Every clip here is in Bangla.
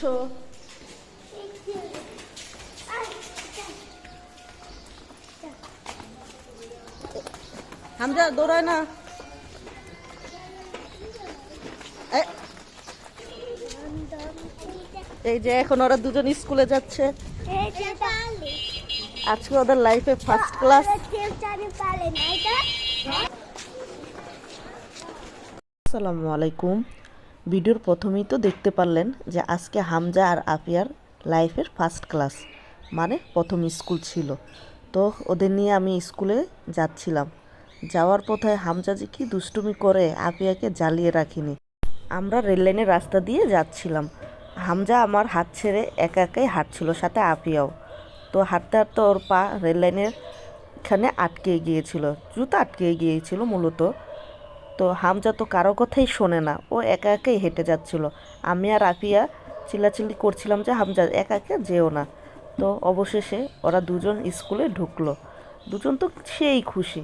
করছো? হামজা দৌড়ায় না। এই যে এখন ওরা দুজন স্কুলে যাচ্ছে। আজকে ওদের লাইফে ফার্স্ট ক্লাস। আসসালামু আলাইকুম। ভিডিওর প্রথমেই তো দেখতে পারলেন যে আজকে হামজা আর আফিয়ার লাইফের ফার্স্ট ক্লাস, মানে প্রথম স্কুল ছিল। তো ওদের নিয়ে আমি স্কুলে যাচ্ছিলাম। যাওয়ার পথে হামজা যে কি দুষ্টুমি করে আফিয়াকে জ্বালিয়ে রাখিনি। আমরা রেললাইনের রাস্তা দিয়ে যাচ্ছিলাম। হামজা আমার হাত ছেড়ে একা একাই হাঁটছিল, সাথে আফিয়াও। তো হাঁটতে হাঁটতে ওর পা রেললাইনের এখানে আটকে গিয়েছিল, জুতা আটকে গিয়েছিল মূলত। তো হামজা তো কারো কথাই শোনে না, ও একা একাই হেঁটে যাচ্ছিল। আমি আর আফিয়া চিল্লাচিল্লি করছিলাম যে হামজা একা একা যেও না। তো অবশেষে ওরা দুজন স্কুলে ঢুকলো। দুজন তো সেই খুশি।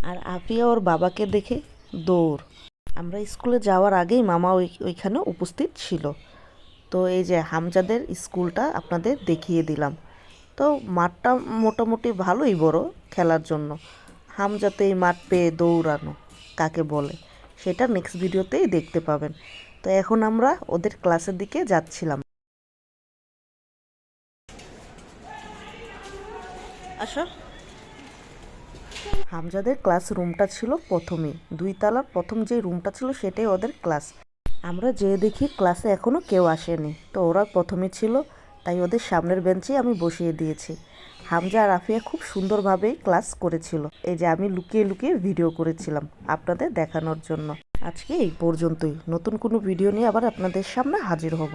আর আফিয়া ওর বাবাকে দেখে দৌড়। আমরা স্কুলে যাওয়ার আগেই মামা ওইখানে উপস্থিত ছিল। তো এই যে হামজাদের স্কুলটা আপনাদের দেখিয়ে দিলাম। তো মাঠটা মোটামুটি ভালোই বড় খেলার জন্য। হামজাতে এই মাঠ পেয়ে দৌড়ানো কাকে বলে সেটা নেক্সট ভিডিওতেই দেখতে পাবেন। তো এখন আমরা ওদের ক্লাসের দিকে যাচ্ছিলাম। আসো। হামজাদের ক্লাস রুমটা ছিল প্রথমেই, 2 তলার প্রথম যে রুমটা ছিল সেটাই ওদের ক্লাস। আমরা যেয়ে দেখি ক্লাসে এখনও কেউ আসেনি। তো ওরা প্রথমে ছিল, তাই ওদের সামনের বেঞ্চেই আমি বসিয়ে দিয়েছি। হামজা আর আফিয়া খুব সুন্দরভাবেই ক্লাস করেছিল। এই যে আমি লুকিয়ে লুকিয়ে ভিডিও করেছিলাম আপনাদের দেখানোর জন্য। আজকে এই পর্যন্তই। নতুন কোনো ভিডিও নিয়ে আবার আপনাদের সামনে হাজির হব।